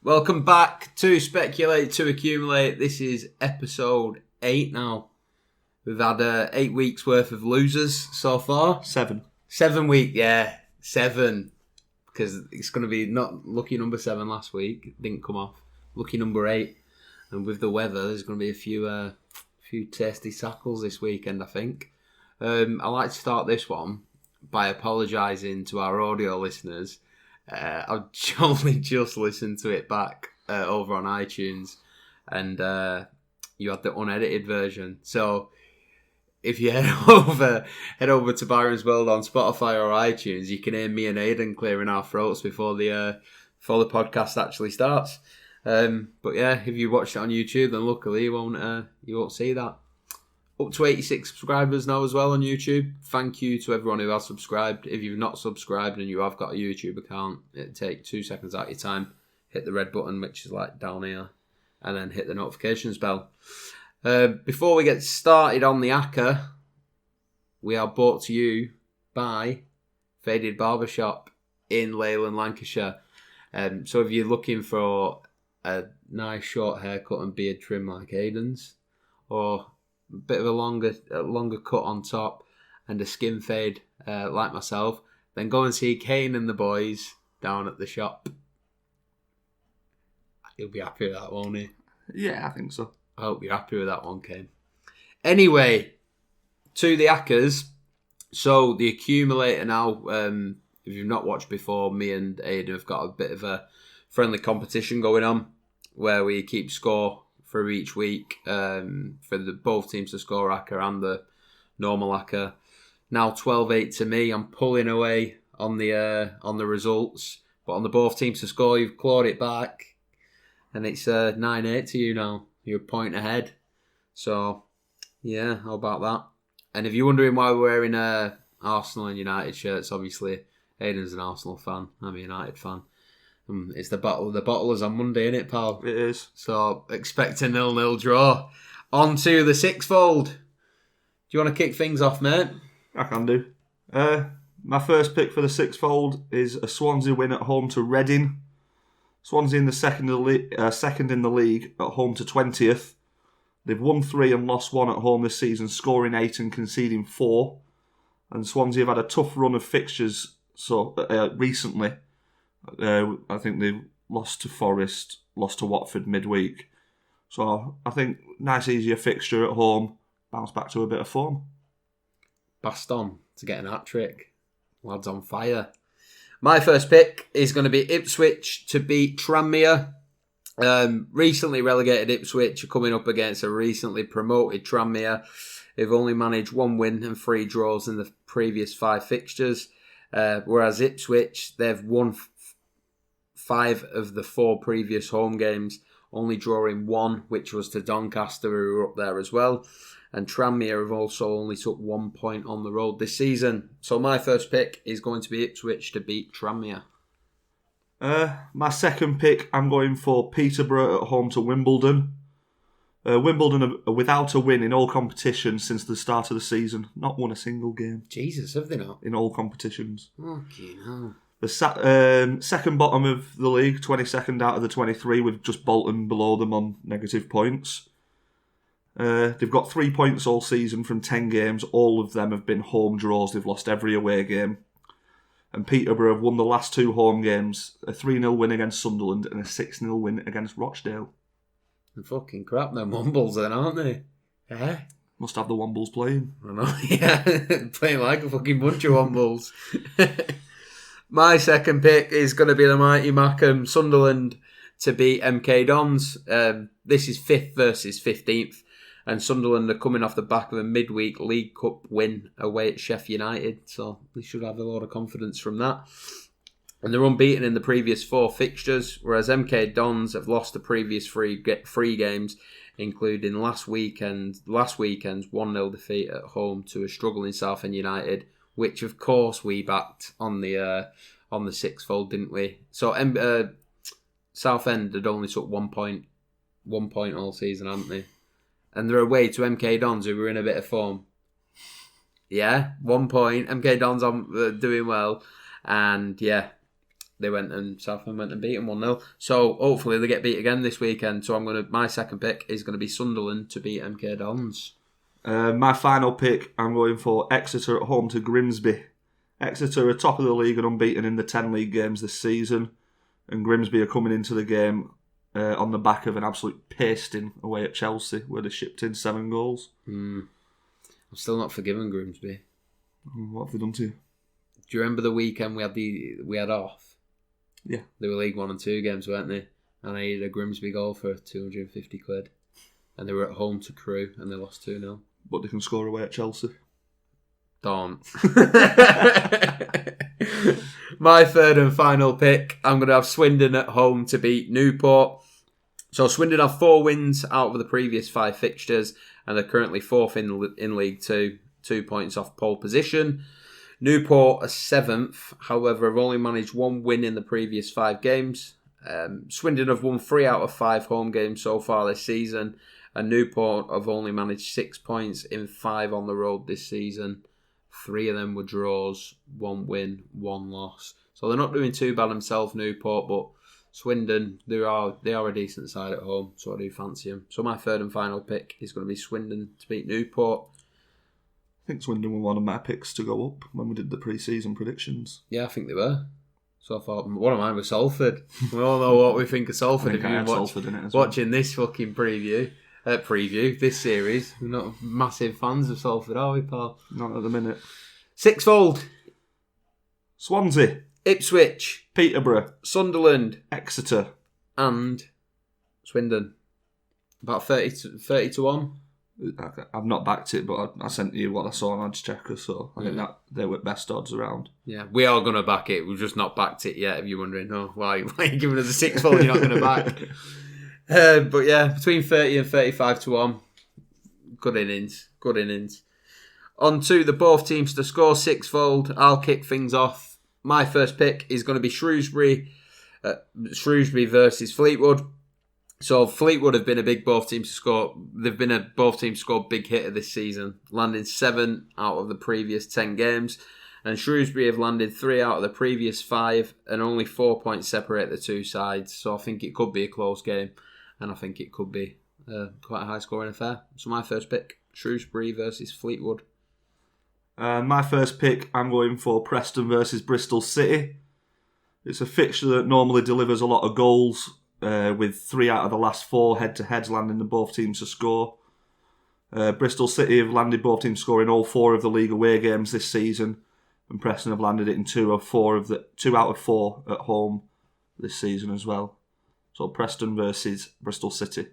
Welcome back to Speculate to Accumulate. This is episode 8 now. We've had 8 weeks worth of losers so far. 7. 7 week, yeah. 7. Because it's going to be not lucky number 7 last week. It didn't come off. Lucky number 8. And with the weather, there's going to be a few tasty tackles this weekend, I think. I'd like to start this one by apologising to our audio listeners. I've only just listened to it back over on iTunes, and you had the unedited version. So if you head over to Byrons World on Spotify or iTunes, you can hear me and Aiden clearing our throats before the podcast actually starts. But yeah, if you watched it on YouTube, then luckily you won't see that. Up to 86 subscribers now as well on YouTube. Thank you to everyone who has subscribed. If you've not subscribed and you have got a YouTube account, it'll take 2 seconds out of your time. Hit the red button, which is like down here, and then hit the notifications bell. Before we get started on the ACCA, we are brought to you by Faded Barbershop in Leyland, Lancashire. So if you're looking for a nice short haircut and beard trim like Aiden's, or a bit of a longer cut on top and a skin fade like myself, then go and see Kane and the boys down at the shop. He'll be happy with that, won't he? Yeah, I think so. I hope you're happy with that one, Kane. Anyway, to the ACCAs. So the accumulator now, if you've not watched before, me and Aiden have got a bit of a friendly competition going on where we keep score for each week for both teams to score ACCA and the normal ACCA. Now 12-8 to me. I'm pulling away on the results, but on the both teams to score, you've clawed it back, and it's 9-8 to you now. You're a point ahead. So yeah, how about that? And if you're wondering why we're wearing Arsenal and United shirts, obviously Aiden's an Arsenal fan. I'm a United fan. It's the bottlers on Monday, innit, pal? It is. So expect a 0-0 draw. On to the sixfold. Do you want to kick things off, mate? I can do. My first pick for the sixfold is a Swansea win at home to Reading. Swansea in the second in the league at home to 20th. They've won 3 and lost 1 at home this season, scoring 8 and conceding 4. And Swansea have had a tough run of fixtures recently. I think they lost to Forest, lost to Watford midweek. So I think nice easier fixture at home, bounce back to a bit of form. Baston to get an hat-trick. Lads on fire. My first pick is going to be Ipswich to beat Tranmere. Recently relegated Ipswich are coming up against a recently promoted Tranmere. They've only managed 1 win and 3 draws in the previous 5 fixtures. Whereas Ipswich, they've won 5 of the 4 previous home games, only drawing 1, which was to Doncaster, who were up there as well. And Tranmere have also only took 1 point on the road this season. So my first pick is going to be Ipswich to beat Tranmere. My second pick, I'm going for Peterborough at home to Wimbledon. Wimbledon are without a win in all competitions since the start of the season. Not won a single game. Jesus, have they not? In all competitions. Okay, no. The second bottom of the league, 22nd out of the 23, with just Bolton below them on negative points. They've got 3 points all season from 10 games. All of them have been home draws. They've lost every away game. And Peterborough have won the last 2 home games, a 3-0 win against Sunderland and a 6-0 win against Rochdale. And fucking crap, them Wombles then, aren't they? Eh? Must have the Wombles playing. I know, yeah. Playing like a fucking bunch of Wombles. My second pick is going to be the mighty Mackem Sunderland to beat MK Dons. This is 5th versus 15th. And Sunderland are coming off the back of a midweek League Cup win away at Sheffield United. So they should have a lot of confidence from that. And they're unbeaten in the previous 4 fixtures, whereas MK Dons have lost the previous 3 games, including last weekend's 1-0 defeat at home to a struggling Southend United, which of course we backed on the sixfold, didn't we? So Southend had only took 1 point all season, hadn't they? And they're away to MK Dons, who were in a bit of form. Yeah, 1 point. MK Dons doing well. And yeah, Southampton went and beat them 1-0. So hopefully they get beat again this weekend. So my second pick is going to be Sunderland to beat MK Dons. My final pick, I'm going for Exeter at home to Grimsby. Exeter are top of the league and unbeaten in the 10 league games this season. And Grimsby are coming into the game on the back of an absolute pasting away at Chelsea, where they shipped in 7 goals. I'm still not forgiven Grimsby. What have they done to you? Do you remember the weekend we had off? Yeah. They were League 1 and 2 games, weren't they? And I needed a Grimsby goal for £250. And they were at home to Crewe and they lost 2-0. But they can score away at Chelsea. Don't. My third and final pick, I'm going to have Swindon at home to beat Newport. So Swindon have 4 wins out of the previous 5 fixtures, and they're currently 4th in League 2, 2 points off pole position. Newport are 7th, however, have only managed 1 win in the previous 5 games. Swindon have won 3 out of 5 home games so far this season, and Newport have only managed 6 points in 5 on the road this season. 3 of them were draws, 1 win, 1 loss. So they're not doing too bad themselves, Newport, but Swindon, they are a decent side at home, so I do fancy them. So my third and final pick is going to be Swindon to beat Newport. I think Swindon were one of my picks to go up when we did the pre-season predictions. Yeah, I think they were. So I thought, one of mine was Salford. We all know what we think of Salford if you've been watching this fucking preview, this series. We're not massive fans of Salford, are we, pal? Not at the minute. Sixfold. Swansea. Ipswich. Peterborough. Sunderland. Exeter. And Swindon. About 30 to 1. I've not backed it, but I sent you what I saw on Odds Checker, so I think that they were best odds around. Yeah, we are going to back it. We've just not backed it yet, if you're wondering, why are you giving us a sixfold you're not going to back? But yeah, between 30 and 35 to 1. Good innings. On to the both teams to score sixfold. I'll kick things off. My first pick is going to be Shrewsbury versus Fleetwood. So Fleetwood have been a big both teams to score. They've been a both teams to score big hitter this season, landing 7 out of the previous 10 games. And Shrewsbury have landed 3 out of the previous 5, and only 4 points separate the two sides. So I think it could be a close game, and I think it could be quite a high scoring affair. So my first pick, Shrewsbury versus Fleetwood. My first pick, I'm going for Preston versus Bristol City. It's a fixture that normally delivers a lot of goals, with 3 out of the last 4 head-to-heads landing the both teams to score. Bristol City have landed both teams scoring all 4 of the league away games this season, and Preston have landed it in 2 out of 4 at home this season as well. So Preston versus Bristol City.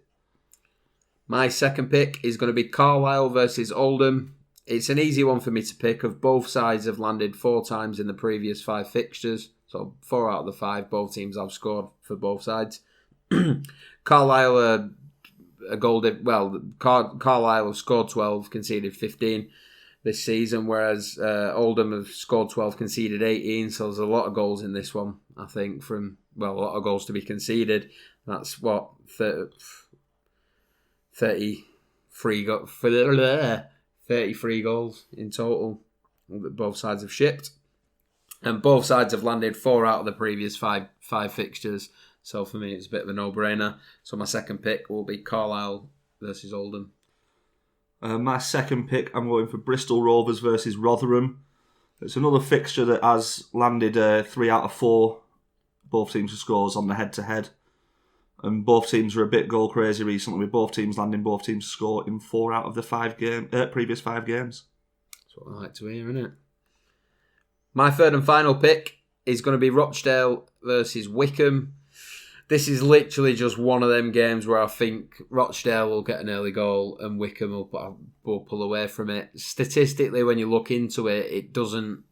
My second pick is going to be Carlisle versus Oldham. It's an easy one for me to pick, of both sides have landed 4 times in the previous 5 fixtures. So 4 out of the 5, both teams have scored for both sides. Carlisle Carlisle have scored 12, conceded 15 this season, whereas Oldham have scored 12, conceded 18. So there's a lot of goals in this one, I think, a lot of goals to be conceded. That's what, 33 goals in total that both sides have shipped. And both sides have landed 4 out of the previous 5 fixtures. So for me, it's a bit of a no-brainer. So my second pick will be Carlisle versus Oldham. My second pick, I'm going for Bristol Rovers versus Rotherham. It's another fixture that has landed 3 out of 4 both teams to scores on the head-to-head. And both teams are a bit goal crazy recently, with both teams landing both teams to score in 4 out of the previous 5 games. That's what I like to hear, isn't it? My third and final pick is going to be Rochdale versus Wickham. This is literally just one of them games where I think Rochdale will get an early goal and Wickham will pull away from it. Statistically, when you look into it, it doesn't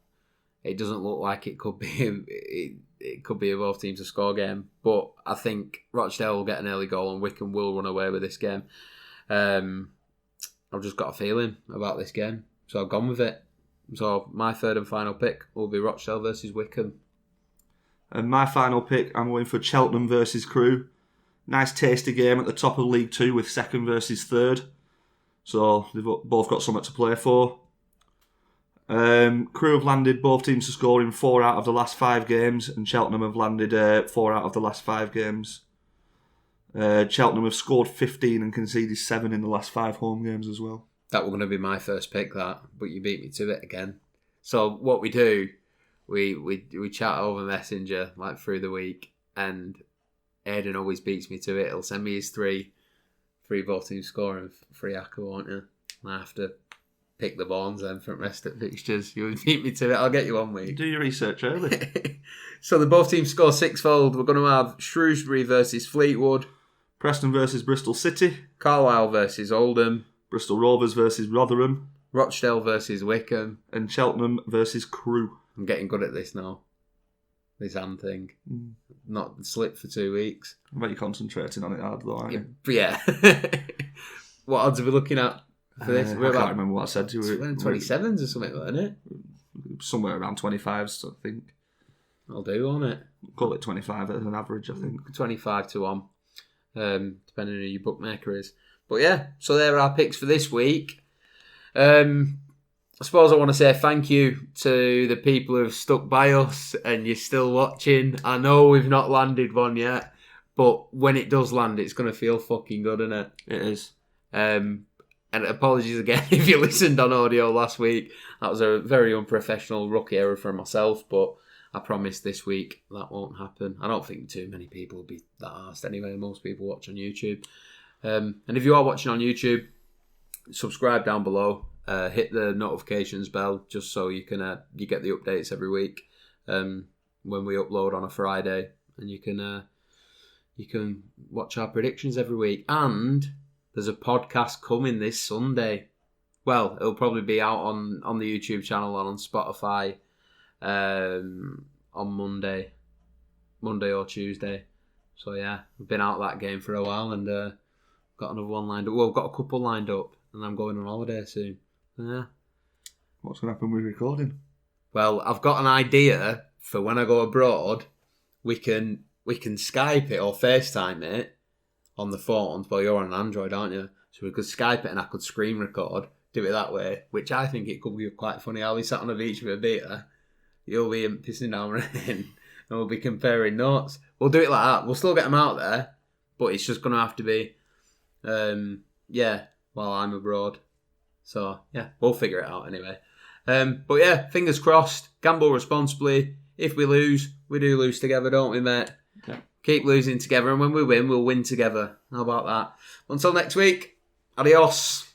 look like it could be it could be a both teams to score game. But I think Rochdale will get an early goal and Wickham will run away with this game. I've just got a feeling about this game, so I've gone with it. So my third and final pick will be Rochdale versus Wickham. And my final pick, I'm going for Cheltenham versus Crewe. Nice tasty game at the top of League 2 with second versus third. So they've both got something to play for. Crew have landed both teams to score in 4 out of the last 5 games, and Cheltenham have landed 4 out of the last 5 games. Cheltenham have scored 15 and conceded 7 in the last 5 home games as well. That was going to be my first pick, that, but you beat me to it again. So what we do, we chat over Messenger like through the week, and Aiden always beats me to it. He'll send me his three both teams scoring, 3 Aka, won't you? And I have to pick the bonds then from the rest of the fixtures. You beat me to it. I'll get you 1 week. Do your research early. So the both teams score 6-fold. We're going to have Shrewsbury versus Fleetwood, Preston versus Bristol City, Carlisle versus Oldham, Bristol Rovers versus Rotherham, Rochdale versus Wickham, and Cheltenham versus Crew. I'm getting good at this now. This hand thing. Not slipped for 2 weeks. I bet you're concentrating on it hard though, aren't you? Yeah. What odds are we looking at for this? I can't remember what I said to you. 27s or something, wasn't it? Somewhere around 25s, I think. I'll do, won't it? Call it 25 as an average, I think. 25 to 1. Depending on who your bookmaker is. But yeah, so there are our picks for this week. I suppose I want to say thank you to the people who have stuck by us and you're still watching. I know we've not landed one yet, but when it does land, it's going to feel fucking good, isn't it? It is. And apologies again if you listened on audio last week. That was a very unprofessional rookie error for myself, but I promise this week that won't happen. I don't think too many people will be that arsed anyway. Most people watch on YouTube. And if you are watching on YouTube, subscribe down below. Hit the notifications bell just so you can you get the updates every week when we upload on a Friday, and you can watch our predictions every week. And there's a podcast coming this Sunday. Well, it'll probably be out on the YouTube channel and on Spotify on Monday or Tuesday. So yeah, we've been out of that game for a while and got another one lined up. Well, we've got a couple lined up, and I'm going on holiday soon. Yeah. What's going to happen with recording? Well, I've got an idea for when I go abroad. We can Skype it or FaceTime it on the phone. Well, you're on an Android, aren't you? So we could Skype it and I could screen record, do it that way, which I think it could be quite funny. I'll be sat on the beach with a beer. You'll be pissing down rain and we'll be comparing notes. We'll do it like that. We'll still get them out there, but it's just going to have to be, while I'm abroad. So, yeah, we'll figure it out anyway. But yeah, fingers crossed. Gamble responsibly. If we lose, we do lose together, don't we, mate? Yeah. Keep losing together, and when we win, we'll win together. How about that? Until next week, adios.